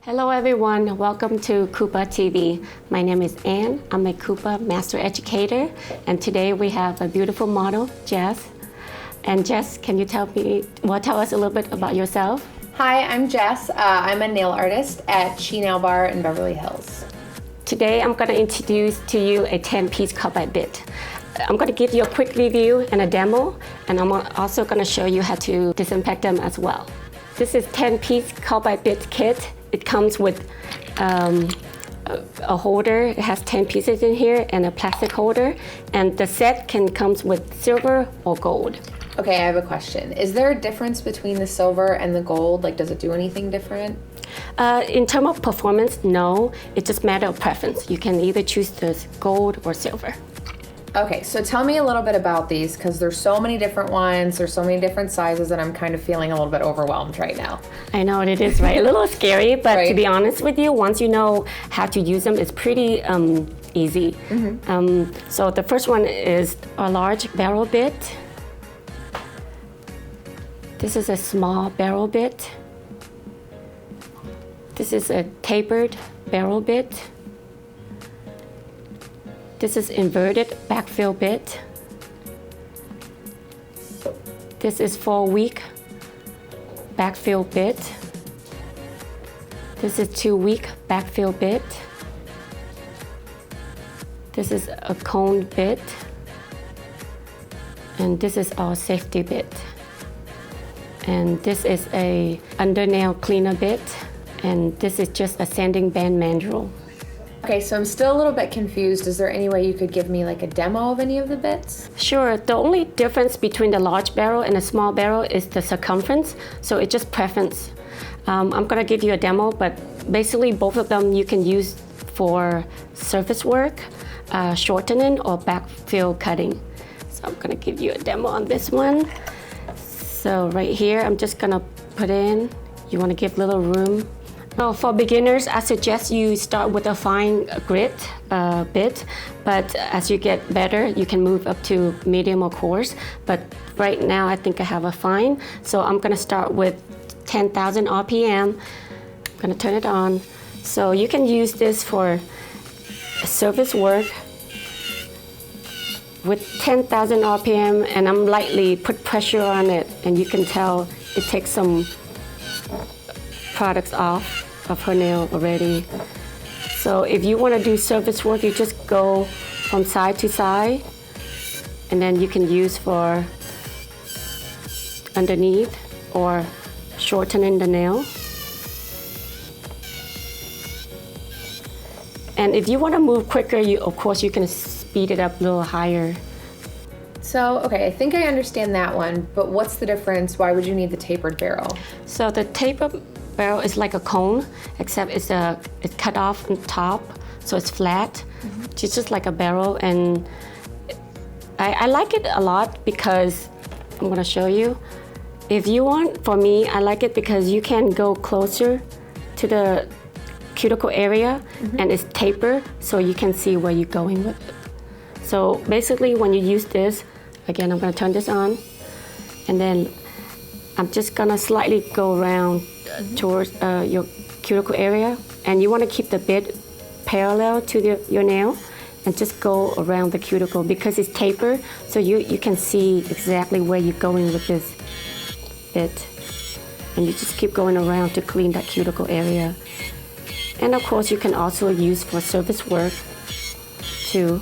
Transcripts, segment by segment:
Hello everyone, welcome to KUPA TV. My name is Ann, I'm a KUPA Master Educator, and today we have a beautiful model, Jess. And Jess, can you tell us a little bit about yourself? Hi, I'm Jess. I'm a nail artist at Chi Nail Bar in Beverly Hills. Today I'm going to introduce to you a 10-piece carbide bit. I'm going to give you a quick review and a demo, and I'm also going to show you how to disinfect them as well. This is 10-piece carbide bit kit. It comes with a holder. It has 10 pieces in here and a plastic holder. And the set comes with silver or gold. Okay, I have a question. Is there a difference between the silver and the gold? Like, does it do anything different? In terms of performance, no. It's just a matter of preference. You can either choose the gold or silver. Okay, so tell me a little bit about these, because there's so many different ones, there's so many different sizes, and I'm kind of feeling a little bit overwhelmed right now. I know it is, right? A little scary, but Right. To be honest with you, once you know how to use them, it's pretty easy. Mm-hmm. So the first one is a large barrel bit. This is a small barrel bit. This is a tapered barrel bit. This is inverted backfill bit. This is 4-week backfill bit. This is 2-week backfill bit. This is a cone bit. And this is our safety bit. And this is a undernail cleaner bit. And this is just a sanding band mandrel. Okay, so I'm still a little bit confused. Is there any way you could give me like a demo of any of the bits? Sure, the only difference between the large barrel and the small barrel is the circumference, so it's just preference. I'm gonna give you a demo, but basically both of them you can use for surface work, shortening, or backfill cutting. So I'm gonna give you a demo on this one. So right here, I'm just gonna put in, you wanna give little room. Well, for beginners, I suggest you start with a fine grit bit, but as you get better, you can move up to medium or coarse. But right now, I think I have a fine, so I'm gonna start with 10,000 RPM. I'm gonna turn it on. So you can use this for surface work with 10,000 RPM, and I'm lightly put pressure on it, and you can tell it takes some products off of her nail already. So if you want to do surface work, you just go from side to side, and then you can use for underneath or shortening the nail. And if you want to move quicker, of course you can speed it up a little higher. So, okay, I think I understand that one, but what's the difference? Why would you need the tapered barrel? So the tapered barrel is like a cone, except it's cut off on top, so it's flat. Mm-hmm. It's just like a barrel, and I like it a lot because I'm gonna show you. If you want, for me, I like it because you can go closer to the cuticle area, mm-hmm. and it's tapered, so you can see where you're going with it. So basically, when you use this, again, I'm gonna turn this on, and then I'm just gonna slightly go around towards your cuticle area, and you want to keep the bit parallel to your nail and just go around the cuticle because it's tapered, so you can see exactly where you're going with this bit, and you just keep going around to clean that cuticle area. And of course you can also use for surface work too.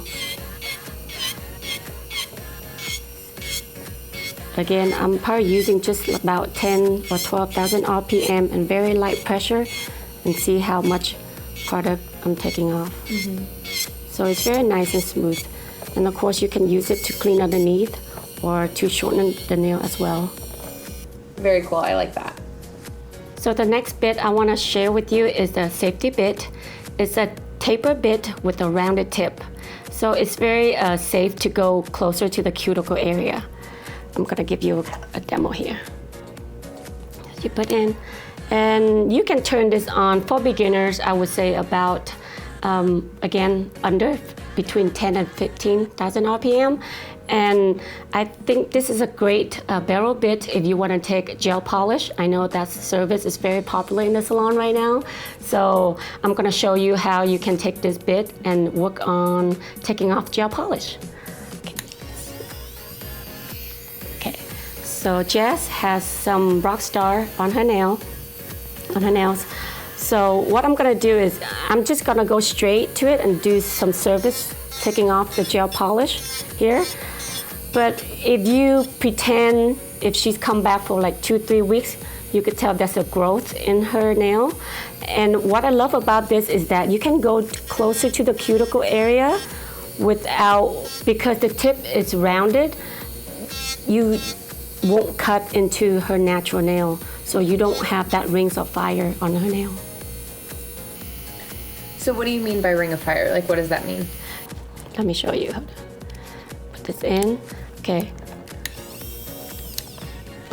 Again, I'm probably using just about 10 or 12,000 RPM and very light pressure, and see how much product I'm taking off. Mm-hmm. So it's very nice and smooth. And of course you can use it to clean underneath or to shorten the nail as well. Very cool, I like that. So the next bit I want to share with you is the safety bit. It's a taper bit with a rounded tip. So it's very safe to go closer to the cuticle area. I'm gonna give you a demo here. You put in, and you can turn this on for beginners, I would say about again, under between 10 and 15,000 RPM. And I think this is a great barrel bit if you want to take gel polish. I know that service is very popular in the salon right now. So I'm going to show you how you can take this bit and work on taking off gel polish. Okay, so Jess has some Rockstar on her nails. So what I'm going to do is I'm just going to go straight to it and do some service, taking off the gel polish here. But if you pretend, if she's come back for like 2-3 weeks, you could tell there's a growth in her nail. And what I love about this is that you can go closer to the cuticle area because the tip is rounded, you won't cut into her natural nail. So you don't have that rings of fire on her nail. So what do you mean by ring of fire? Like, what does that mean? Let me show you. Put this in. Okay.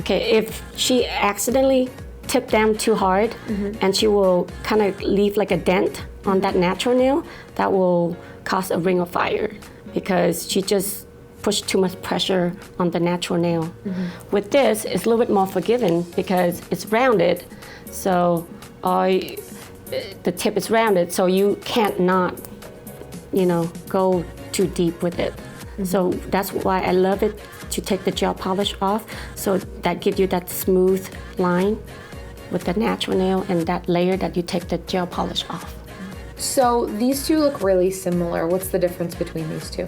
Okay, if she accidentally tipped down too hard, and she will kind of leave like a dent on that natural nail, that will cause a ring of fire because she just pushed too much pressure on the natural nail. With this, it's a little bit more forgiving because it's rounded, so the tip is rounded, so you can't not, go too deep with it. So that's why I love it to take the gel polish off, so that gives you that smooth line with the natural nail and that layer that you take the gel polish off. So these two look really similar. What's the difference between these two?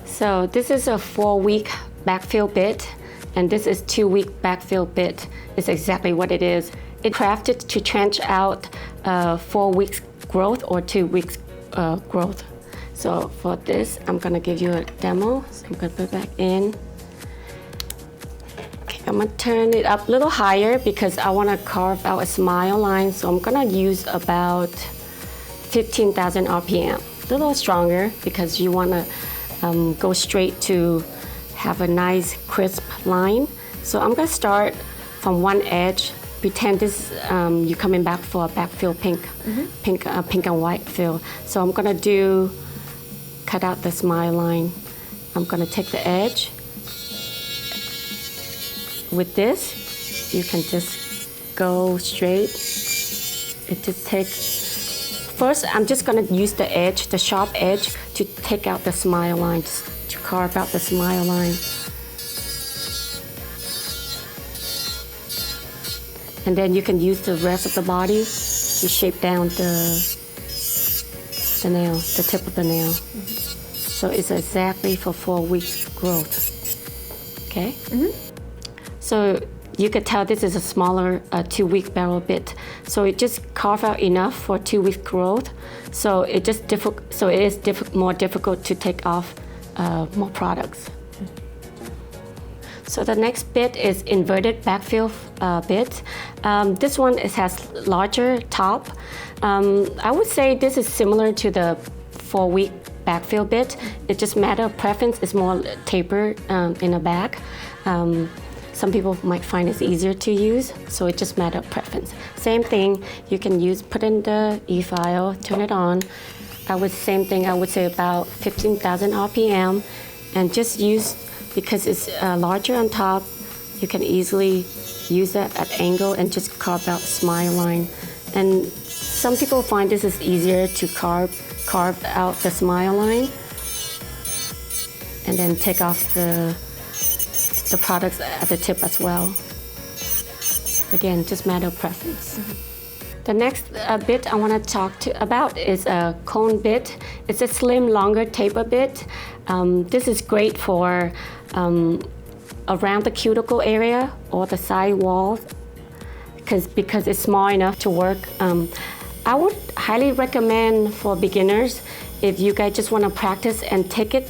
So this is a 4-week backfill bit, and this is 2-week backfill bit. It's exactly what it is. It's crafted to trench out 4 weeks growth or 2 weeks growth. So for this, I'm gonna give you a demo. So I'm gonna put it back in. Okay, I'm gonna turn it up a little higher because I wanna carve out a smile line. So I'm gonna use about 15,000 RPM. A little stronger because you wanna go straight to have a nice crisp line. So I'm gonna start from one edge. Pretend this you're coming back for a backfill pink and white fill. So I'm gonna cut out the smile line. I'm gonna take the edge. With this, you can just go straight. It just takes. First, I'm just gonna use the edge, the sharp edge, to take out the smile line, to carve out the smile line. And then you can use the rest of the body to shape down the nail, the tip of the nail. So it's exactly for 4 weeks growth. Okay? So you could tell this is a smaller 2-week barrel bit. So it just carve out enough for 2 weeks growth. So it is more difficult to take off more products. So the next bit is inverted backfill bit. This one has larger top. I would say this is similar to the 4-week backfill bit. It just matter of preference. It's more taper in the back. Some people might find it's easier to use, so it just matter of preference. Same thing, you can put in the e-file, turn it on. I would say about 15,000 RPM, and just use, because it's larger on top, you can easily use that at angle and just carve out smile line. And some people find this is easier to carve out the smile line and then take off the products at the tip as well. Again, just matter of preference. The next bit I want to talk about is a cone bit. It's a slim, longer taper bit. This is great for around the cuticle area or the side walls because it's small enough to work. I would highly recommend for beginners, if you guys just want to practice and take it,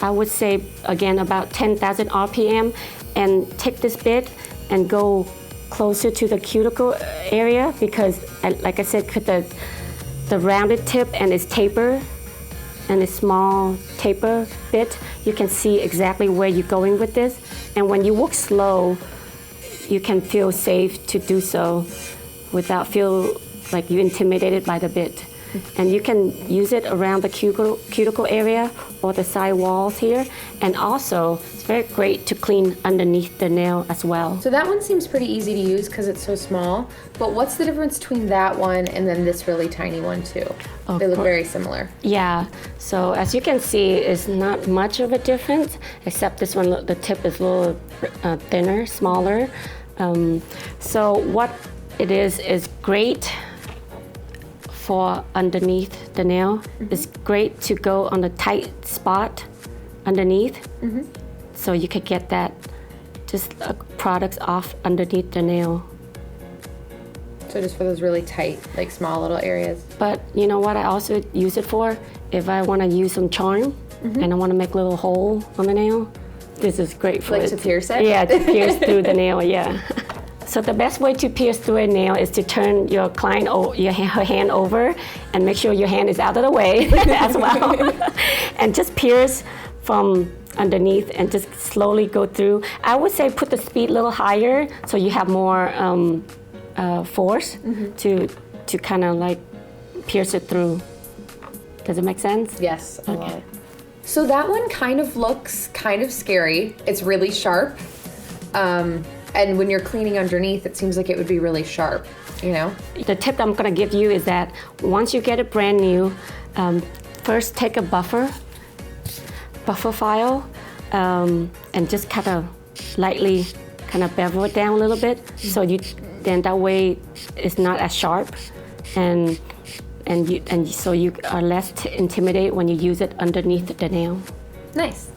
I would say, again, about 10,000 RPM, and take this bit and go closer to the cuticle area because, like I said, the rounded tip and its taper and a small taper bit, you can see exactly where you're going with this. And when you work slow, you can feel safe to do so without feel like you're intimidated by the bit. And you can use it around the cuticle area or the side walls here. And also, it's very great to clean underneath the nail as well. So that one seems pretty easy to use because it's so small. But what's the difference between that one and then this really tiny one too? They look very similar. Yeah, so as you can see, it's not much of a difference, except this one, the tip is a little thinner, smaller. So what it is great for underneath the nail. It's great to go on the tight spot underneath, so you could get that just products off underneath the nail. So just for those really tight, like small little areas. But you know what I also use it for? If I want to use some charm and I want to make a little hole on the nail, this is great for like it. to pierce it? Yeah, to pierce through the nail, yeah. So the best way to pierce through a nail is to turn your client her hand over and make sure your hand is out of the way as well. And just pierce from underneath and just slowly go through. I would say put the speed a little higher so you have more force to kind of like pierce it through. Does it make sense? Yes, a lot. So that one kind of looks kind of scary. It's really sharp. And when you're cleaning underneath, it seems like it would be really sharp, you know? The tip I'm gonna give you is that once you get it brand new, first take a buffer file, and just kind of lightly kind of bevel it down a little bit, so then that way it's not as sharp, and so you are less intimidated when you use it underneath the nail. Nice.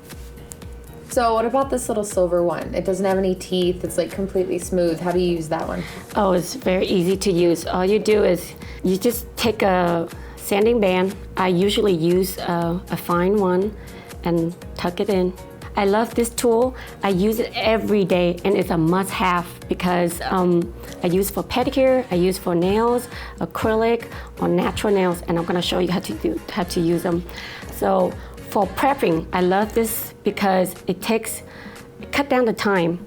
So what about this little silver one? It doesn't have any teeth. It's like completely smooth. How do you use that one? Oh, it's very easy to use. All you do is you just take a sanding band. I usually use a fine one and tuck it in. I love this tool. I use it every day, and it's a must-have because I use for pedicure, I use for nails, acrylic, or natural nails, and I'm gonna show you how to use them. So for prepping, I love this because it cut down the time.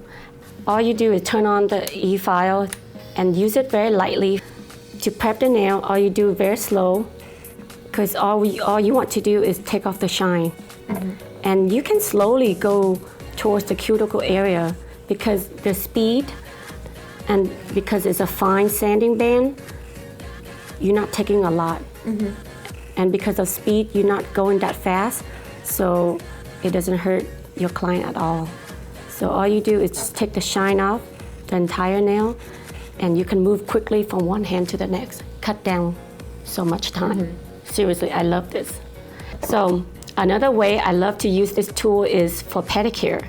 All you do is turn on the e-file and use it very lightly. To prep the nail, all you do very slow, because all you want to do is take off the shine. And you can slowly go towards the cuticle area because the speed and because it's a fine sanding band, you're not taking a lot. And because of speed, you're not going that fast, so it doesn't hurt your client at all. So all you do is just take the shine off the entire nail, and you can move quickly from one hand to the next. Cut down so much time. Seriously, I love this. So another way I love to use this tool is for pedicure.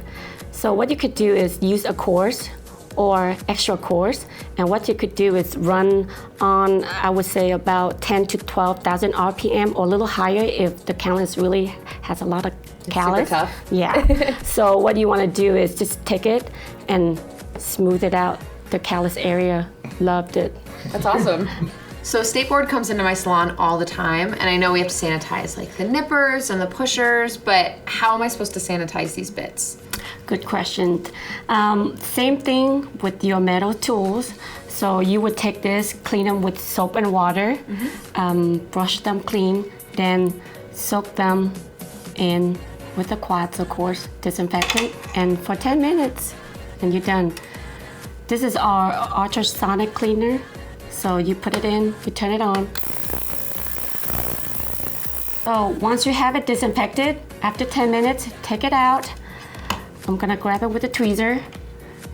So what you could do is use a course or extra course, and what you could do is run on, I would say, about 10 to 12,000 RPM or a little higher if the callus really has a lot of callus. Super tough. Yeah. So what you want to do is just take it and smooth it out, the callus area. Loved it. That's awesome. So Skateboard comes into my salon all the time, and I know we have to sanitize like the nippers and the pushers, but how am I supposed to sanitize these bits? Good question. Same thing with your metal tools. So you would take this, clean them with soap and water, brush them clean, then soak them in with the quads, of course, disinfectant, and for 10 minutes, and you're done. This is our ultrasonic cleaner. So you put it in, you turn it on. So once you have it disinfected, after 10 minutes, take it out. I'm gonna grab it with a tweezer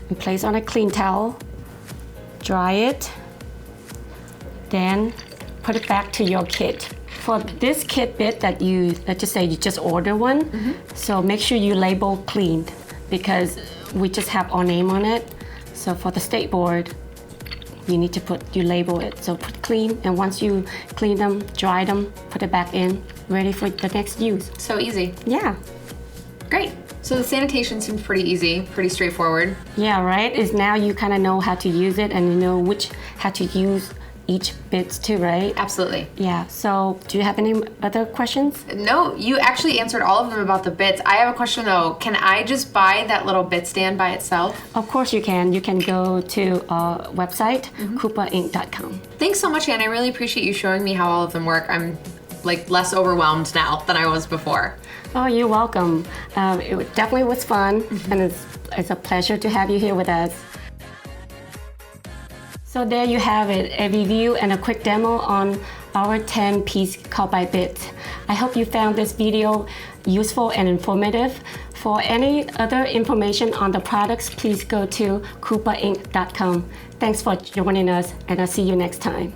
and place on a clean towel, dry it, then put it back to your kit. For this kit bit that let's just say you just order one, so make sure you label cleaned because we just have our name on it. So for the skateboard, you need to you label it. So put clean, and once you clean them, dry them, put it back in, ready for the next use. So easy. Yeah. Great. So the sanitation seems pretty easy, pretty straightforward. Yeah, right? Is now you kind of know how to use it and you know how to use each bits too, right? Absolutely. Yeah, so do you have any other questions? No, you actually answered all of them about the bits. I have a question though. Can I just buy that little bit stand by itself? Of course you can. You can go to our website, KUPAinc.com. Thanks so much, Ann. I really appreciate you showing me how all of them work. I'm like less overwhelmed now than I was before. Oh, you're welcome. It definitely was fun, and it's a pleasure to have you here with us. So there you have it, a review and a quick demo on our 10-piece carbide bit. I hope you found this video useful and informative. For any other information on the products, please go to KUPAinc.com. Thanks for joining us, and I'll see you next time.